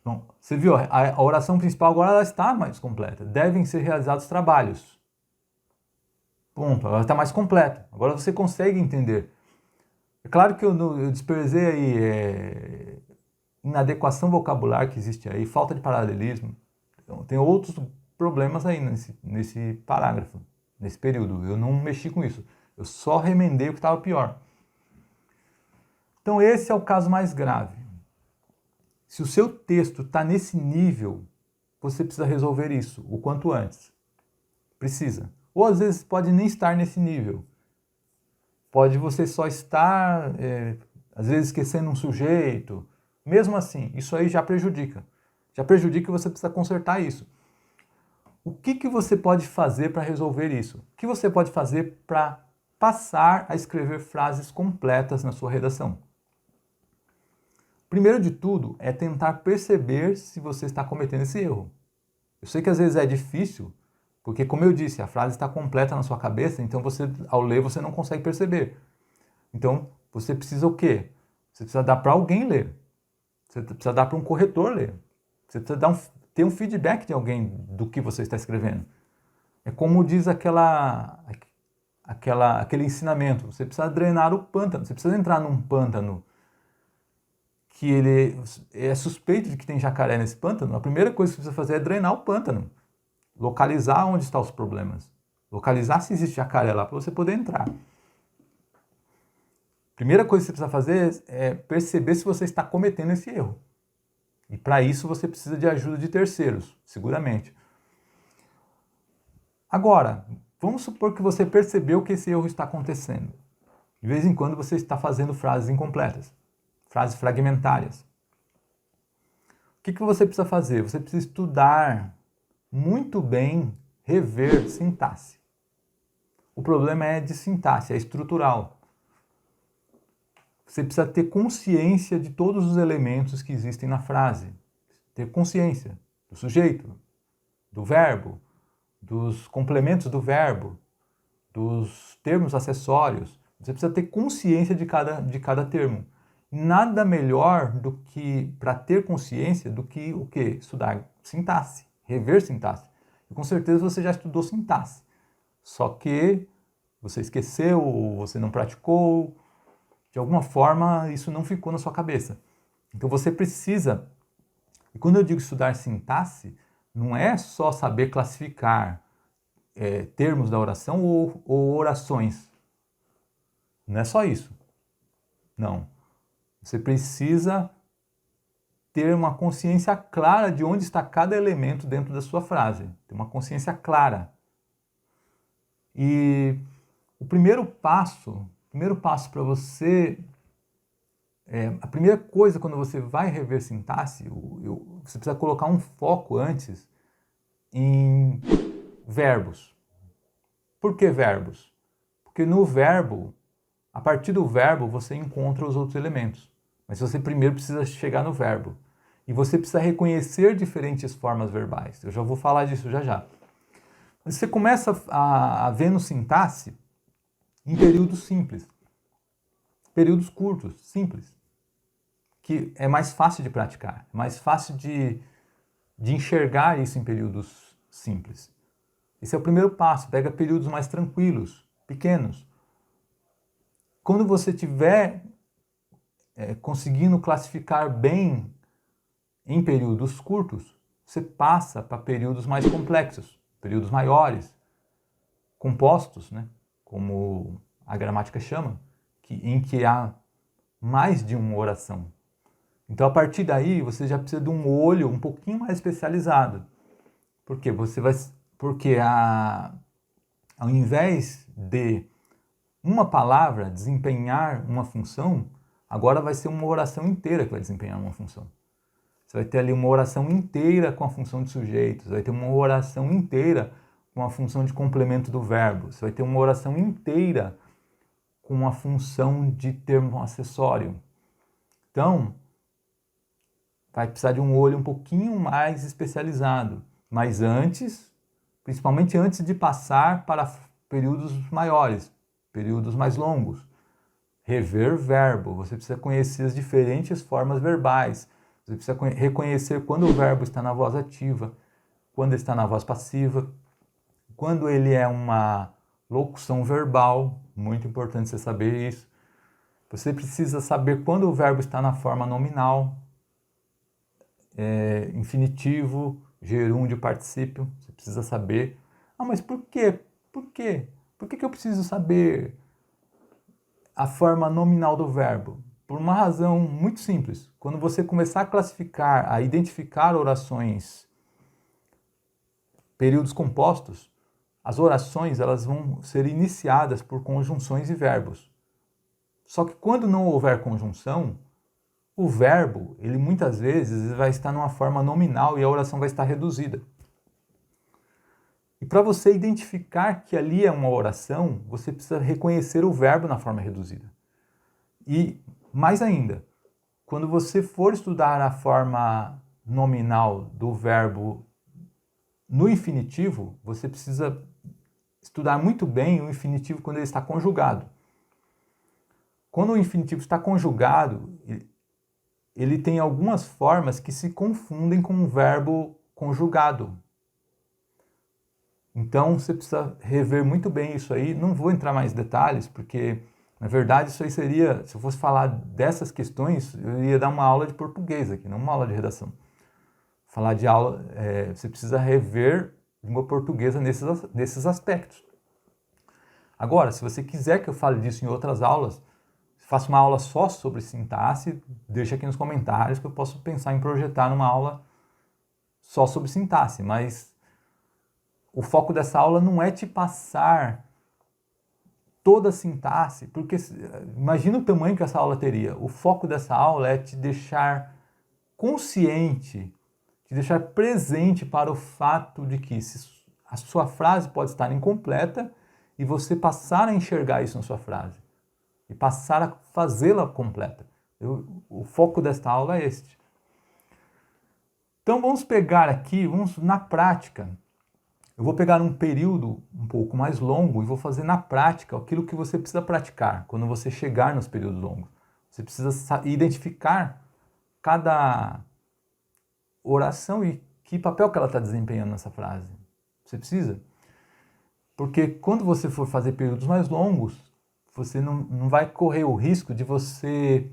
Bom, você viu, a oração principal agora ela está mais completa. Devem ser realizados trabalhos. Ponto, agora está mais completa. Agora você consegue entender. É claro que eu desprezei aí inadequação vocabular que existe aí, falta de paralelismo. Então, tem outros problemas aí nesse parágrafo, nesse período. Eu não mexi com isso. Eu só remendei o que estava pior. Então esse é o caso mais grave. Se o seu texto está nesse nível, você precisa resolver isso o quanto antes. Precisa. Ou às vezes pode nem estar nesse nível. Pode você só estar, às vezes, esquecendo um sujeito. Mesmo assim, isso aí já prejudica. Já prejudica e você precisa consertar isso. O que você pode fazer para resolver isso? O que você pode fazer para passar a escrever frases completas na sua redação? Primeiro de tudo é tentar perceber se você está cometendo esse erro. Eu sei que às vezes é difícil, porque, como eu disse, a frase está completa na sua cabeça, então você, ao ler, você não consegue perceber. Então, você precisa o quê? Você precisa dar para alguém ler. Você precisa dar para um corretor ler. Você precisa ter um feedback de alguém do que você está escrevendo. É como diz aquele ensinamento. Você precisa drenar o pântano. Você precisa entrar num pântano que ele é suspeito de que tem jacaré nesse pântano. A primeira coisa que você precisa fazer é drenar o pântano. Localizar onde estão os problemas. Localizar se existe jacaré lá para você poder entrar. Primeira coisa que você precisa fazer é perceber se você está cometendo esse erro. E para isso você precisa de ajuda de terceiros, seguramente. Agora, vamos supor que você percebeu que esse erro está acontecendo. De vez em quando você está fazendo frases incompletas, frases fragmentárias. O que você precisa fazer? Você precisa estudar muito bem, rever sintaxe. O problema é de sintaxe, é estrutural. Você precisa ter consciência de todos os elementos que existem na frase. Ter consciência do sujeito, do verbo, dos complementos do verbo, dos termos acessórios. Você precisa ter consciência de cada termo. Nada melhor do que, para ter consciência, do que o quê? Estudar sintaxe, rever sintaxe. E com certeza você já estudou sintaxe. Só que você esqueceu, ou você não praticou, de alguma forma isso não ficou na sua cabeça. Então você precisa, e quando eu digo estudar sintaxe, não é só saber classificar termos da oração ou orações. Não é só isso. Não. Você precisa ter uma consciência clara de onde está cada elemento dentro da sua frase. Ter uma consciência clara. E o primeiro passo para você... a primeira coisa quando você vai rever sintaxe, você precisa colocar um foco antes em verbos. Por que verbos? Porque no verbo, a partir do verbo, você encontra os outros elementos. Mas você primeiro precisa chegar no verbo. E você precisa reconhecer diferentes formas verbais. Eu já vou falar disso já já. Você começa a ver no sintaxe em períodos simples. Períodos curtos, simples. Que é mais fácil de praticar. É mais fácil de enxergar isso em períodos simples. Esse é o primeiro passo. Pega períodos mais tranquilos, pequenos. Quando você tiver conseguindo classificar bem em períodos curtos, você passa para períodos mais complexos, períodos maiores, compostos, né? Como a gramática chama, em que há mais de uma oração. Então, a partir daí, você já precisa de um olho um pouquinho mais especializado. Por quê? Porque ao invés de uma palavra desempenhar uma função, agora vai ser uma oração inteira que vai desempenhar uma função. Você vai ter ali uma oração inteira com a função de sujeito, você vai ter uma oração inteira com a função de complemento do verbo, você vai ter uma oração inteira com a função de termo acessório. Então, vai precisar de um olho um pouquinho mais especializado. Mas antes, principalmente antes de passar para períodos maiores, períodos mais longos. Rever verbo, você precisa conhecer as diferentes formas verbais. Você precisa reconhecer quando o verbo está na voz ativa, quando está na voz passiva, quando ele é uma locução verbal, muito importante você saber isso. Você precisa saber quando o verbo está na forma nominal, infinitivo, gerúndio, particípio. Você precisa saber. Ah, mas por quê? Por quê? Por que eu preciso saber a forma nominal do verbo? Por uma razão muito simples. Quando você começar a classificar, a identificar orações, períodos compostos, as orações elas vão ser iniciadas por conjunções e verbos. Só que quando não houver conjunção, o verbo, ele muitas vezes vai estar numa forma nominal e a oração vai estar reduzida. E para você identificar que ali é uma oração, você precisa reconhecer o verbo na forma reduzida. E, mais ainda, quando você for estudar a forma nominal do verbo no infinitivo, você precisa estudar muito bem o infinitivo quando ele está conjugado. Quando o infinitivo está conjugado, ele tem algumas formas que se confundem com o verbo conjugado. Então, você precisa rever muito bem isso aí. Não vou entrar mais em detalhes, porque, na verdade, isso aí seria... Se eu fosse falar dessas questões, eu ia dar uma aula de português aqui, não uma aula de redação. Falar de aula... você precisa rever língua portuguesa nesses aspectos. Agora, se você quiser que eu fale disso em outras aulas, faça uma aula só sobre sintaxe, deixa aqui nos comentários que eu posso pensar em projetar numa aula só sobre sintaxe, mas o foco dessa aula não é te passar toda a sintaxe, porque imagina o tamanho que essa aula teria. O foco dessa aula é te deixar consciente, te deixar presente para o fato de que a sua frase pode estar incompleta e você passar a enxergar isso na sua frase e passar a fazê-la completa. O foco desta aula é este. Então vamos pegar aqui, vamos na prática. Eu vou pegar um período um pouco mais longo e vou fazer na prática aquilo que você precisa praticar quando você chegar nos períodos longos. Você precisa identificar cada oração e que papel que ela está desempenhando nessa frase. Você precisa. Porque quando você for fazer períodos mais longos, você não vai correr o risco de você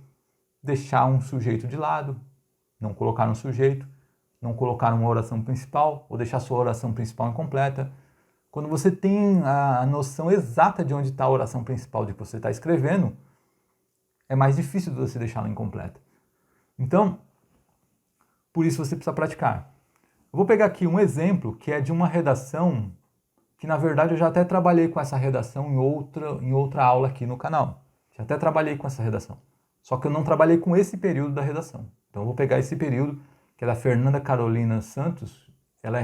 deixar um sujeito de lado, não colocar um sujeito, não colocar uma oração principal, ou deixar sua oração principal incompleta. Quando você tem a noção exata de onde está a oração principal de que você está escrevendo, é mais difícil de você deixá-la incompleta. Então, por isso você precisa praticar. Eu vou pegar aqui um exemplo que é de uma redação que, na verdade, eu já até trabalhei com essa redação em outra aula aqui no canal. Já até trabalhei com essa redação. Só que eu não trabalhei com esse período da redação. Então eu vou pegar esse período, que é da Fernanda Carolina Santos. Ela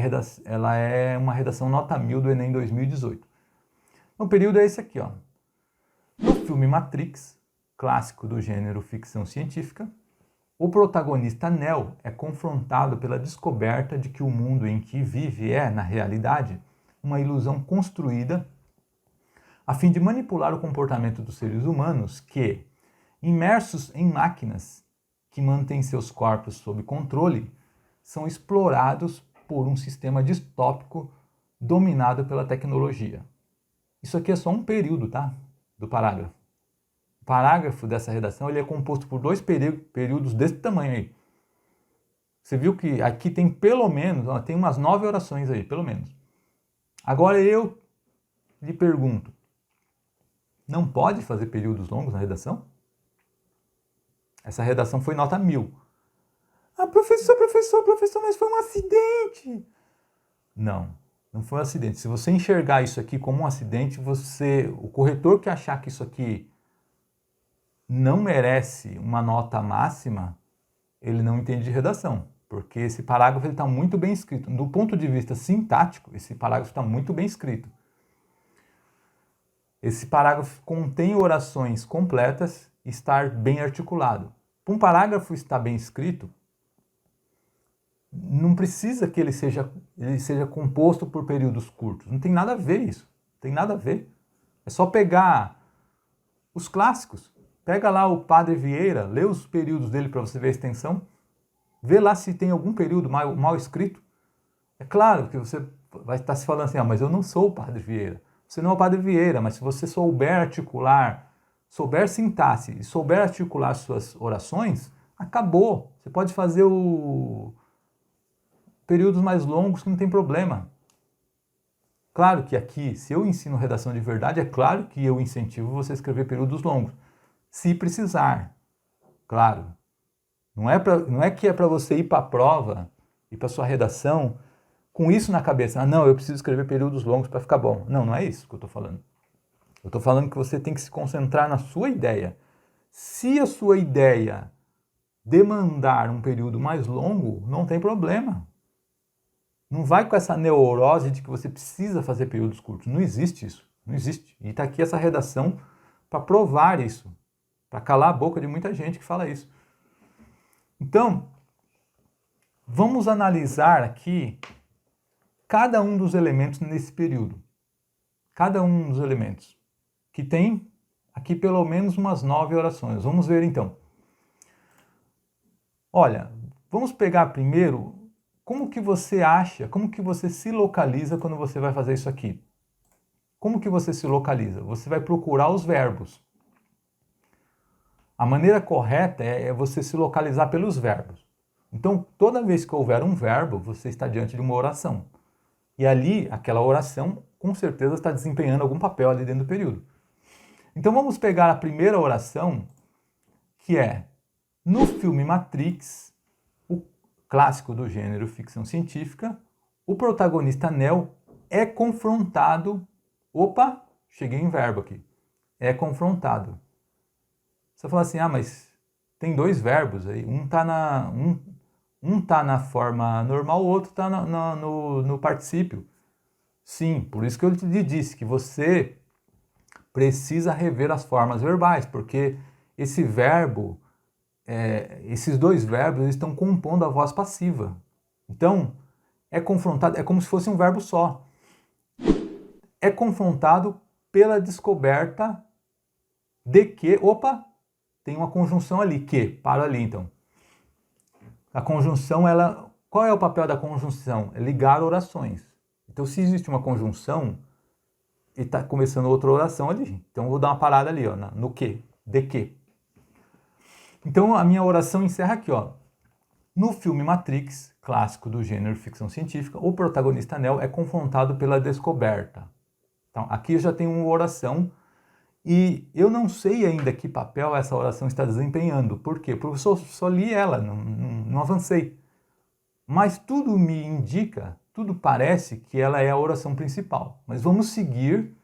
é uma redação nota 1000 do Enem 2018. O período é esse aqui, ó. No filme Matrix, clássico do gênero ficção científica, o protagonista Neo é confrontado pela descoberta de que o mundo em que vive é, na realidade, uma ilusão construída a fim de manipular o comportamento dos seres humanos que, imersos em máquinas que mantêm seus corpos sob controle, são explorados por um sistema distópico dominado pela tecnologia. Isso aqui é só um período, tá? Do parágrafo. parágrafo dessa redação ele é composto por dois períodos desse tamanho aí. Você viu que aqui tem pelo menos, ó, tem umas 9 orações aí, pelo menos. Agora eu lhe pergunto, não pode fazer períodos longos na redação? Essa redação foi nota 1000. Ah, professor, mas foi um acidente. Não, não foi um acidente. Se você enxergar isso aqui como um acidente, o corretor que achar que isso aqui não merece uma nota máxima, ele não entende de redação. Porque esse parágrafo está muito bem escrito. Do ponto de vista sintático, esse parágrafo está muito bem escrito. Esse parágrafo contém orações completas e está bem articulado. Para um parágrafo estar bem escrito, não precisa que ele seja composto por períodos curtos. Não tem nada a ver isso. Não tem nada a ver. É só pegar os clássicos. Pega lá o Padre Vieira, lê os períodos dele para você ver a extensão. Vê lá se tem algum período mal escrito. É claro que você vai estar se falando assim, mas eu não sou o Padre Vieira. Você não é o Padre Vieira, mas se você souber articular, souber sintaxe e souber articular suas orações, acabou. Você pode fazer períodos mais longos que não tem problema. Claro que aqui, se eu ensino redação de verdade, é claro que eu incentivo você a escrever períodos longos. Se precisar, claro. Não é que é para você ir para a prova e para a sua redação com isso na cabeça. Ah, não, eu preciso escrever períodos longos para ficar bom. Não, não é isso que eu estou falando. Eu estou falando que você tem que se concentrar na sua ideia. Se a sua ideia demandar um período mais longo, não tem problema. Não vai com essa neurose de que você precisa fazer períodos curtos. Não existe isso. Não existe. E está aqui essa redação para provar isso. Para calar a boca de muita gente que fala isso. Então, vamos analisar aqui cada um dos elementos nesse período. Cada um dos elementos. Que tem aqui pelo menos umas 9 orações. Vamos ver então. Olha, vamos pegar primeiro como que você acha, como que você se localiza quando você vai fazer isso aqui. Como que você se localiza? Você vai procurar os verbos. A maneira correta é você se localizar pelos verbos. Então, toda vez que houver um verbo, você está diante de uma oração. E ali, aquela oração, com certeza, está desempenhando algum papel ali dentro do período. Então, vamos pegar a primeira oração, que é, no filme Matrix, o clássico do gênero ficção científica, o protagonista Neo é confrontado... Opa, cheguei em verbo aqui. É confrontado. Você fala assim, mas tem 2 verbos aí, um tá na forma normal, o outro está no particípio. Sim, por isso que eu lhe disse que você precisa rever as formas verbais, porque esse verbo, esses 2 verbos eles estão compondo a voz passiva. Então, é confrontado, é como se fosse um verbo só. É confrontado pela descoberta de que... Opa! Tem uma conjunção ali, que, para ali então. A conjunção, qual é o papel da conjunção? É ligar orações. Então, se existe uma conjunção, e está começando outra oração ali. Então, eu vou dar uma parada ali, ó, no que, de que. Então, a minha oração encerra aqui, ó. No filme Matrix, clássico do gênero ficção científica, o protagonista Neo é confrontado pela descoberta. Então, aqui eu já tenho uma oração. E eu não sei ainda que papel essa oração está desempenhando. Por quê? Porque eu só li ela, não avancei. Mas tudo me indica, tudo parece que ela é a oração principal. Mas vamos seguir,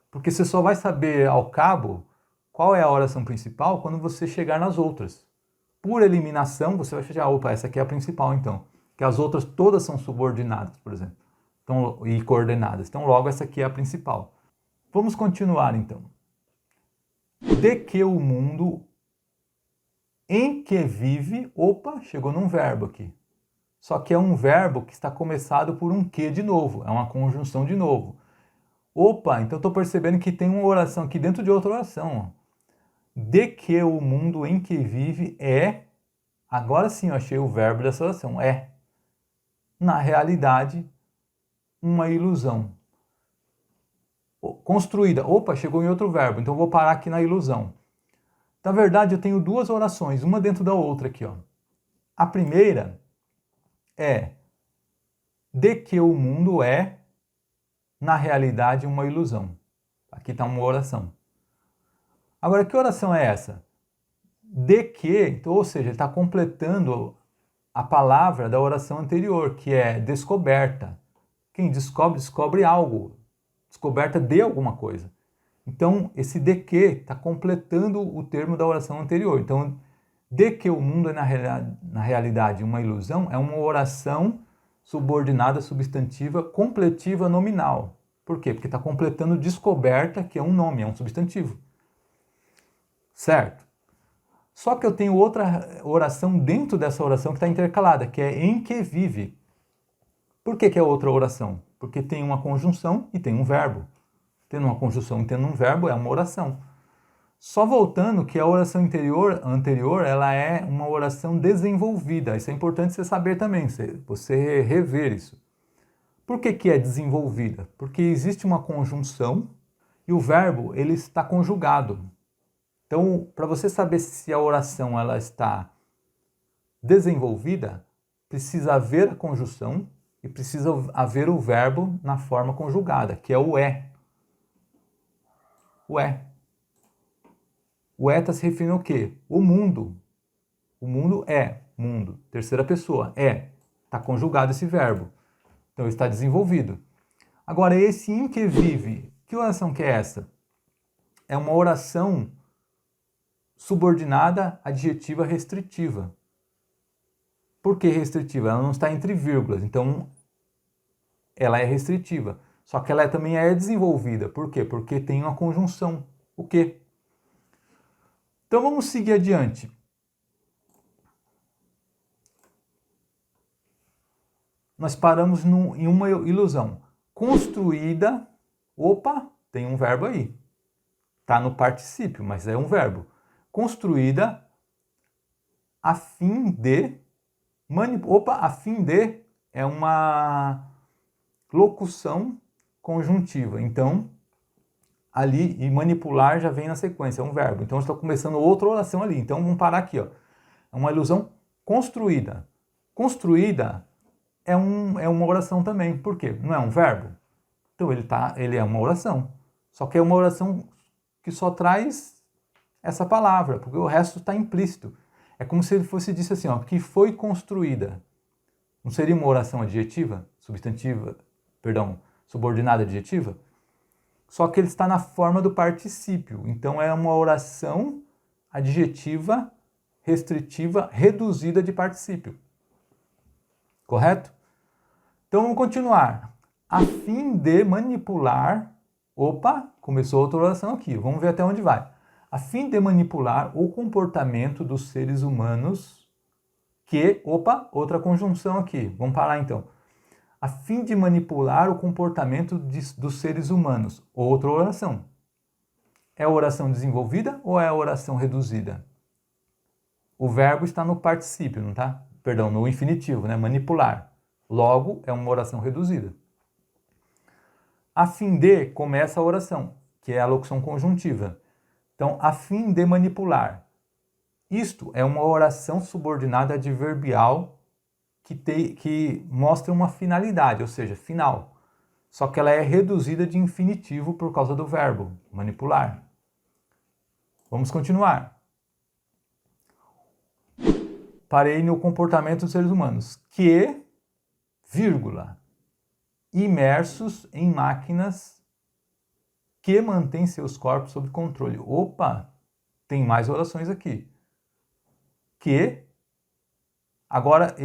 porque você só vai saber ao cabo qual é a oração principal quando você chegar nas outras. Por eliminação, você vai chegar, opa, essa aqui é a principal então. Que as outras todas são subordinadas, por exemplo, então, e coordenadas. Então, logo, essa aqui é a principal. Vamos continuar, então. De que o mundo em que vive... Opa, chegou num verbo aqui. Só que é um verbo que está começado por um que de novo. É uma conjunção de novo. Opa, então estou percebendo que tem uma oração aqui dentro de outra oração. Ó. De que o mundo em que vive é... Agora sim eu achei o verbo dessa oração. É, na realidade, uma ilusão. Construída. Opa, chegou em outro verbo, então eu vou parar aqui na ilusão. Na verdade, eu tenho duas orações, uma dentro da outra aqui, ó. A primeira é de que o mundo é, na realidade, uma ilusão. Aqui está uma oração. Agora, que oração é essa? De que, então, ou seja, ele está completando a palavra da oração anterior, que é descoberta. Quem descobre, descobre algo. Descoberta de alguma coisa. Então, esse de que está completando o termo da oração anterior. Então, de que o mundo é na realidade uma ilusão é uma oração subordinada substantiva completiva nominal. Por quê? Porque está completando descoberta, que é um nome, é um substantivo. Certo? Só que eu tenho outra oração dentro dessa oração que está intercalada, que é em que vive. Por que é outra oração? Porque tem uma conjunção e tem um verbo. Tendo uma conjunção e tendo um verbo é uma oração. Só voltando que a oração anterior ela é uma oração desenvolvida. Isso é importante você saber também, você rever isso. Por que é desenvolvida? Porque existe uma conjunção e o verbo ele está conjugado. Então, para você saber se a oração ela está desenvolvida, precisa haver a conjunção e precisa haver o verbo na forma conjugada, que é o é. O é. O é está se referindo ao quê? O mundo. O mundo é mundo. Terceira pessoa, é. Está conjugado esse verbo. Então, está desenvolvido. Agora, esse em que vive, que oração que é essa? É uma oração subordinada adjetiva restritiva. Por que restritiva? Ela não está entre vírgulas, então ela é restritiva. Só que ela também é desenvolvida. Por quê? Porque tem uma conjunção. O quê? Então vamos seguir adiante. Nós paramos em uma ilusão. Construída, opa, tem um verbo aí. Está no particípio, mas é um verbo. Construída a fim de... a fim de é uma locução conjuntiva. Então, ali, e manipular já vem na sequência, é um verbo. Então, está começando outra oração ali. Então, vamos parar aqui, ó. É uma ilusão construída. Construída é uma oração também. Por quê? Não é um verbo? Então, ele é uma oração. Só que é uma oração que só traz essa palavra, porque o resto está implícito. É como se ele fosse disse assim, ó, que foi construída. Não seria uma oração adjetiva? Subordinada adjetiva? Só que ele está na forma do particípio. Então é uma oração adjetiva, restritiva, reduzida de particípio. Correto? Então vamos continuar. A fim de manipular... Opa, começou outra oração aqui. Vamos ver até onde vai. A fim de manipular o comportamento dos seres humanos que... Opa, outra conjunção aqui. Vamos parar então. A fim de manipular o comportamento dos seres humanos. Outra oração. É a oração desenvolvida ou é a oração reduzida? O verbo está no particípio, não tá? Perdão, no infinitivo, né? Manipular. Logo, é uma oração reduzida. A fim de começa a oração, que é a locução conjuntiva. Então, a fim de manipular. Isto é uma oração subordinada adverbial que mostra uma finalidade, ou seja, final. Só que ela é reduzida de infinitivo por causa do verbo, manipular. Vamos continuar. Parei no comportamento dos seres humanos, que, vírgula, imersos em máquinas que mantêm seus corpos sob controle. Opa, tem mais orações aqui. Que, agora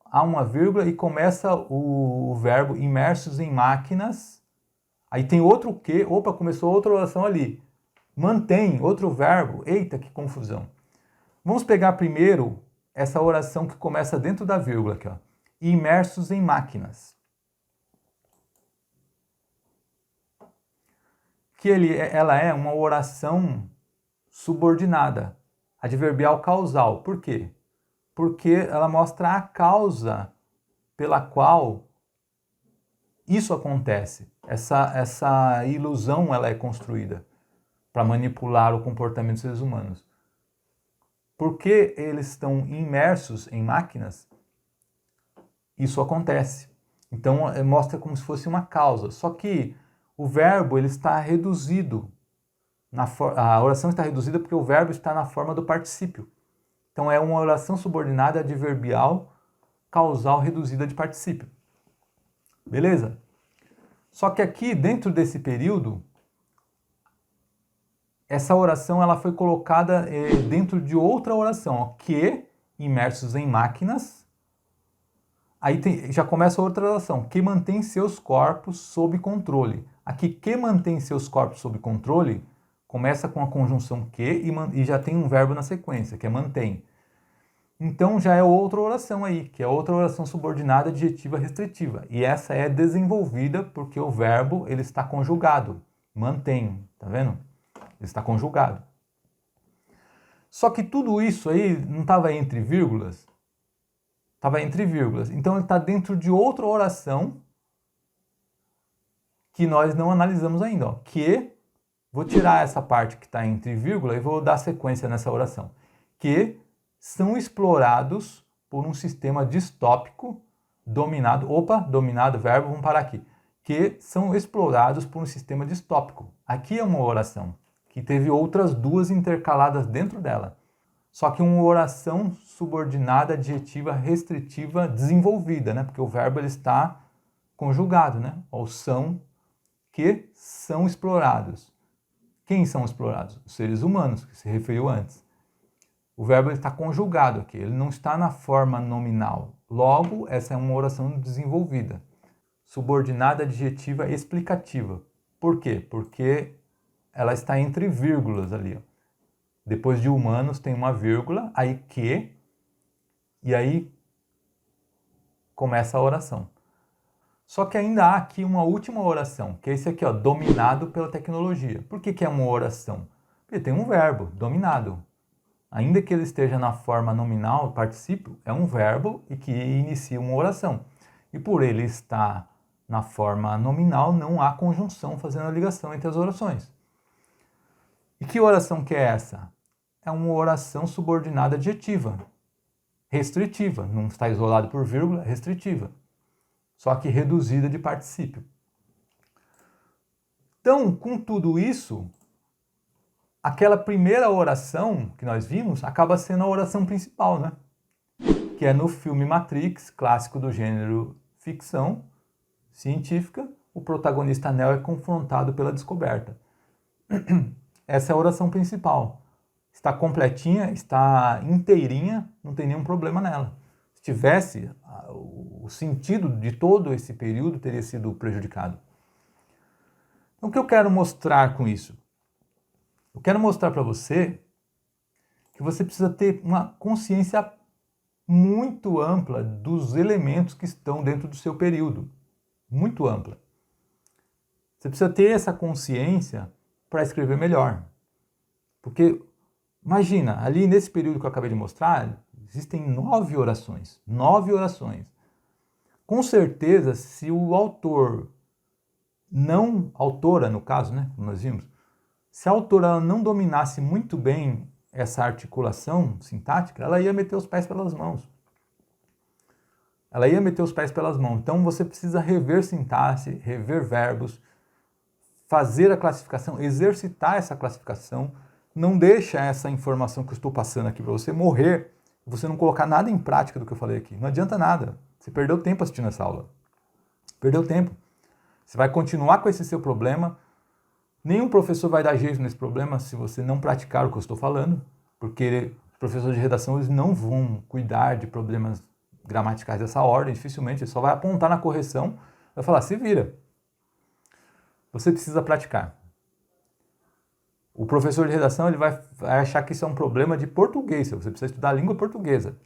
há uma vírgula e começa o verbo imersos em máquinas. Aí tem outro que, opa, começou outra oração ali. Mantém, outro verbo. Eita, que confusão. Vamos pegar primeiro essa oração que começa dentro da vírgula aqui, ó. Imersos em máquinas. Que ela é uma oração subordinada, adverbial causal. Por quê? Porque ela mostra a causa pela qual isso acontece. Essa ilusão ela é construída. para manipular o comportamento dos seres humanos. Porque eles estão imersos em máquinas, isso acontece. Então mostra como se fosse uma causa. Só que o verbo ele está reduzido. A oração está reduzida porque o verbo está na forma do particípio. Então é uma oração subordinada adverbial causal reduzida de particípio. Beleza? Só que aqui, dentro desse período, essa oração ela foi colocada dentro de outra oração, ó, que, imersos em máquinas, aí já começa outra oração, que mantém seus corpos sob controle. Aqui, que mantém seus corpos sob controle, começa com a conjunção que e já tem um verbo na sequência, que é mantém. Então já é outra oração aí, que é outra oração subordinada adjetiva restritiva. E essa é desenvolvida porque o verbo ele está conjugado. Mantém, tá vendo? Ele está conjugado. Só que tudo isso aí não estava entre vírgulas? Estava entre vírgulas. Então ele está dentro de outra oração que nós não analisamos ainda. Ó, que, vou tirar essa parte que está entre vírgula e vou dar sequência nessa oração. Que são explorados por um sistema distópico dominado, dominado, verbo, vamos parar aqui, que são explorados por um sistema distópico. Aqui é uma oração que teve outras duas intercaladas dentro dela, só que uma oração subordinada adjetiva restritiva desenvolvida, né? Porque o verbo ele está conjugado, né? Ou são, que são explorados. Quem são explorados? Os seres humanos, que se referiu antes. O verbo está conjugado aqui, ele não está na forma nominal. Logo, essa é uma oração desenvolvida. Subordinada adjetiva explicativa. Por quê? Porque ela está entre vírgulas ali. Ó. Depois de humanos tem uma vírgula, aí que, e aí começa a oração. Só que ainda há aqui uma última oração, que é esse aqui, ó, dominado pela tecnologia. Por que é uma oração? Porque tem um verbo, dominado. Ainda que ele esteja na forma nominal, particípio, é um verbo e que inicia uma oração. E por ele estar na forma nominal, não há conjunção fazendo a ligação entre as orações. E que oração que é essa? É uma oração subordinada adjetiva, restritiva, não está isolado por vírgula, restritiva. Só que reduzida de particípio. Então, com tudo isso, aquela primeira oração que nós vimos acaba sendo a oração principal, né? Que é no filme Matrix, clássico do gênero ficção científica, o protagonista Neo é confrontado pela descoberta. Essa é a oração principal. Está completinha, está inteirinha, não tem nenhum problema nela. Se tivesse, o sentido de todo esse período teria sido prejudicado. Então, o que eu quero mostrar com isso? Eu quero mostrar para você que você precisa ter uma consciência muito ampla dos elementos que estão dentro do seu período. Muito ampla. Você precisa ter essa consciência para escrever melhor. Porque, imagina, ali nesse período que eu acabei de mostrar, existem 9 orações. 9 orações. Com certeza, se o autor, autora no caso, né, como nós vimos, se a autora não dominasse muito bem essa articulação sintática, ela ia meter os pés pelas mãos. Ela ia meter os pés pelas mãos. Então você precisa rever sintaxe, rever verbos, fazer a classificação, exercitar essa classificação. Não deixa essa informação que eu estou passando aqui para você morrer e você não colocar nada em prática do que eu falei aqui. Não adianta nada. Você perdeu tempo assistindo essa aula. Perdeu tempo. Você vai continuar com esse seu problema. Nenhum professor vai dar jeito nesse problema se você não praticar o que eu estou falando, porque professores de redação eles não vão cuidar de problemas gramaticais dessa ordem, dificilmente, ele só vai apontar na correção, vai falar, se vira. Você precisa praticar. O professor de redação ele vai achar que isso é um problema de português, você precisa estudar a língua portuguesa.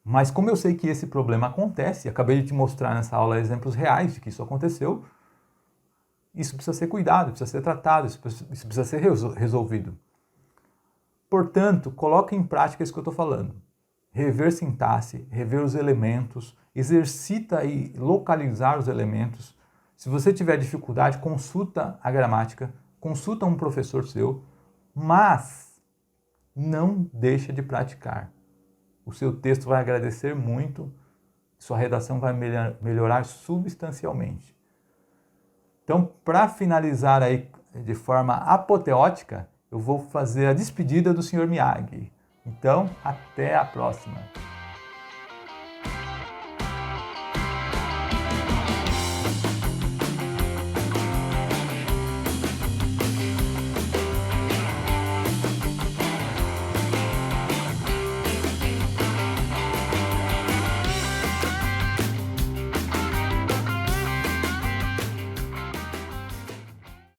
Mas como eu sei que esse problema acontece, acabei de te mostrar nessa aula exemplos reais de que isso aconteceu, isso precisa ser cuidado, precisa ser tratado, isso precisa ser resolvido. Portanto, coloque em prática isso que eu estou falando. Rever sintaxe, rever os elementos, exercita e localizar os elementos. Se você tiver dificuldade, consulta a gramática, consulta um professor seu, mas não deixa de praticar. O seu texto vai agradecer muito, sua redação vai melhorar substancialmente. Então, para finalizar aí de forma apoteótica, eu vou fazer a despedida do Sr. Miyagi. Então, até a próxima!